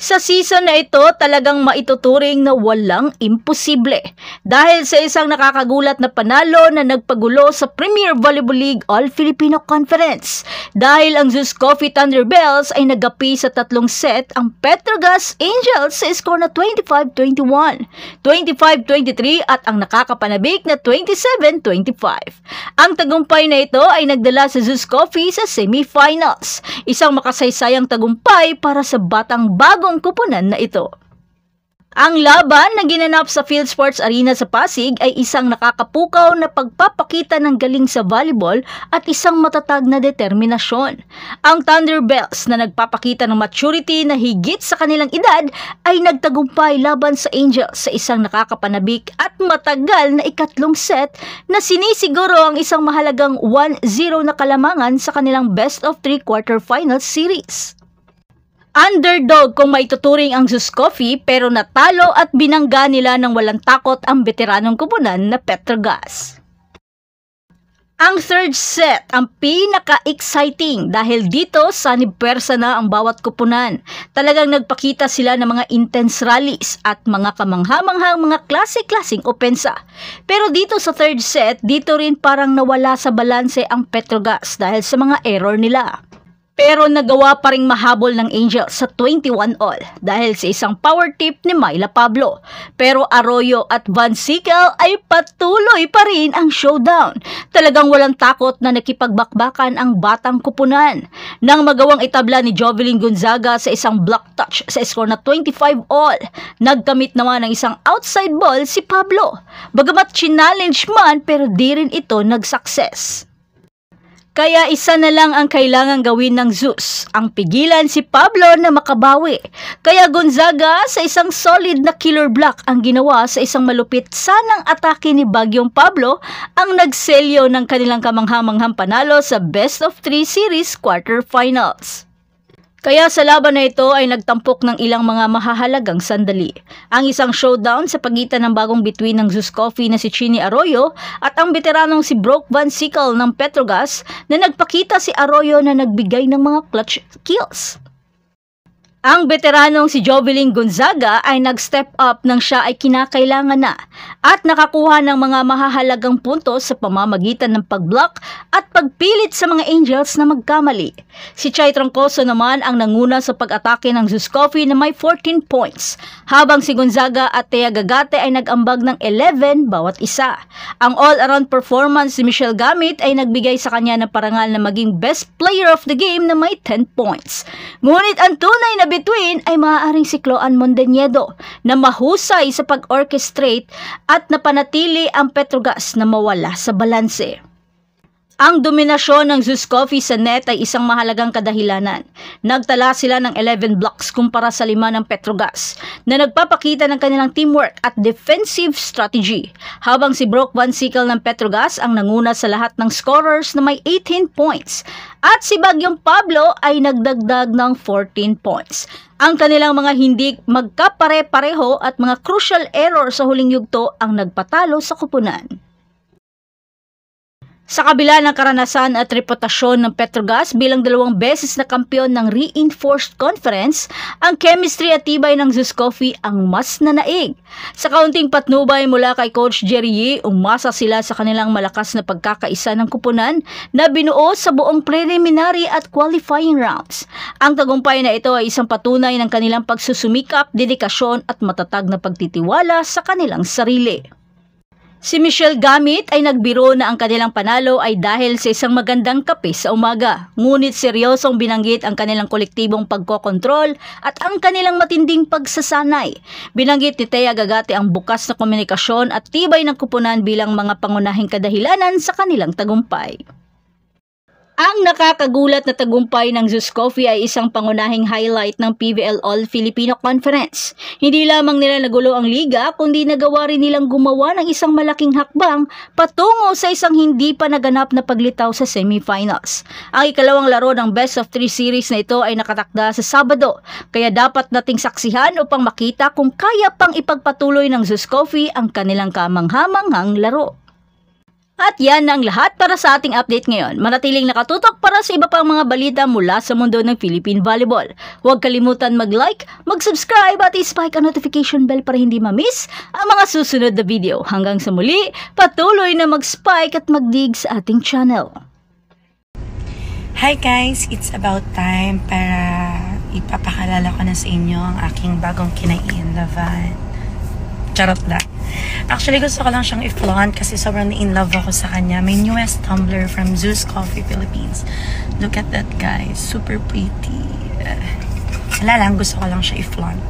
Sa season na ito, talagang maituturing na walang imposible dahil sa isang nakakagulat na panalo na nagpagulo sa Premier Volleyball League All-Filipino Conference. Dahil ang Zeus Coffee Thunderbells ay nagapi sa 3 set ang Petrogas Angels sa score na 25-21, 25-23 at ang nakakapanabik na 27-25. Ang tagumpay na ito ay nagdala sa Zeus Coffee sa semifinals. Isang makasaysayang tagumpay para sa batang bagong kupunan na ito. Ang laban na ginanap sa Field Sports Arena sa Pasig ay isang nakakapukaw na pagpapakita ng galing sa volleyball at isang matatag na determinasyon. Ang Thunderbells na nagpapakita ng maturity na higit sa kanilang edad ay nagtagumpay laban sa Angels sa isang nakakapanabik at matagal na ikatlong set na sinisiguro ang isang mahalagang 1-0 na kalamangan sa kanilang best of 3 quarterfinals series. Underdog kung maituturing ang Zeus Coffee pero natalo at binangga nila ng walang takot ang veteranong kupunan na Petrogas. Ang third set ang pinaka-exciting dahil dito sanib pwersa na ang bawat kupunan. Talagang nagpakita sila ng mga intense rallies at mga kamanghamanghang mga klase-klaseng opensa. Pero dito sa third set, dito rin parang nawala sa balanse ang Petrogas dahil sa mga error nila. Pero nagawa pa ring mahabol ng Angels sa 21 all dahil sa isang power tip ni Myla Pablo. Pero Arroyo at Van Sickle ay patuloy pa rin ang showdown. Talagang walang takot na nakipagbakbakan ang batang kupunan. Nang magawang itabla ni Jovelyn Gonzaga sa isang block touch sa score na 25 all, nagkamit naman ng isang outside ball si Pablo. Bagamat challenge man pero di rin ito nag-success. Kaya isa na lang ang kailangan gawin ng Zeus, ang pigilan si Pablo na makabawi. Kaya Gonzaga sa isang solid na killer block ang ginawa sa isang malupit sanang atake ni Bagyong Pablo ang nagselyo ng kanilang kamanghamanghang panalo sa best of 3 series quarterfinals. Kaya sa laban na ito ay nagtampok ng ilang mga mahahalagang sandali. Ang isang showdown sa pagitan ng bagong bituin ng Zeus Coffee na si Chini Arroyo at ang veteranong si Brock Van Sickle ng Petrogas na nagpakita si Arroyo na nagbigay ng mga clutch kills. Ang veteranong si Jovelyn Gonzaga ay nag-step up nang siya ay kinakailangan na at nakakuha ng mga mahahalagang puntos sa pamamagitan ng pag-block at pagpilit sa mga Angels na magkamali. Si Chai Troncoso naman ang nanguna sa pag-atake ng Zeus Coffee na may 14 points, habang si Gonzaga at Thea Gagate ay nag-ambag ng 11 bawat isa. Ang all-around performance ni Michelle Gamit ay nagbigay sa kanya ng parangal na maging best player of the game na may 10 points. Ngunit ang tunay na bituin ay maaaring si Cloan Mondeñedo na mahusay sa pag-orchestrate at napanatili ang Petrogas na mawala sa balanse. Ang dominasyon ng Zeus Coffee sa net ay isang mahalagang kadahilanan. Nagtala sila ng 11 blocks kumpara sa 5 ng Petrogas na nagpapakita ng kanilang teamwork at defensive strategy. Habang si Brock Van Sickle ng Petrogas ang nanguna sa lahat ng scorers na may 18 points at si Bagyong Pablo ay nagdagdag ng 14 points. Ang kanilang mga hindi magkapare-pareho at mga crucial error sa huling yugto ang nagpatalo sa kupunan. Sa kabila ng karanasan at reputasyon ng Petrogas bilang 2 beses na kampiyon ng Reinforced Conference, ang chemistry at tibay ng Zeus Coffee ang mas nanaig. Sa kaunting patnubay mula kay Coach Jerry Yee, umasa sila sa kanilang malakas na pagkakaisa ng kupunan na binuo sa buong preliminary at qualifying rounds. Ang tagumpay na ito ay isang patunay ng kanilang pagsusumikap, dedikasyon at matatag na pagtitiwala sa kanilang sarili. Si Michelle Gamit ay nagbiro na ang kanilang panalo ay dahil sa isang magandang kape sa umaga. Ngunit seryosong binanggit ang kanilang kolektibong pagkokontrol at ang kanilang matinding pagsasanay. Binanggit ni Thea Gagate ang bukas na komunikasyon at tibay ng kupunan bilang mga pangunahing kadahilanan sa kanilang tagumpay. Ang nakakagulat na tagumpay ng Zeus Coffee ay isang pangunahing highlight ng PVL All-Filipino Conference. Hindi lamang nila nagulo ang liga, kundi nagawa rin nilang gumawa ng isang malaking hakbang patungo sa isang hindi pa naganap na paglitaw sa semifinals. Ang ikalawang laro ng Best of 3 series na ito ay nakatakda sa Sabado, kaya dapat nating saksihan upang makita kung kaya pang ipagpatuloy ng Zeus Coffee ang kanilang kamanghamanghang laro. At yan ang lahat para sa ating update ngayon. Manatiling nakatutok para sa iba pang mga balita mula sa mundo ng Philippine Volleyball. Huwag kalimutan mag-like, mag-subscribe at i-spike ang notification bell para hindi ma-miss ang mga susunod na video. Hanggang sa muli, patuloy na mag-spike at mag-dig sa ating channel. Hi guys! It's about time para ipapakalala ko na sa inyo ang aking bagong kinain laban. Charot lang. Actually, gusto ko lang siyang i-flaunt kasi sobrang in love ako sa kanya. May newest tumbler from Zeus Coffee Philippines. Look at that, guys. Super pretty. Wala lang, gusto ko lang siya i-flaunt.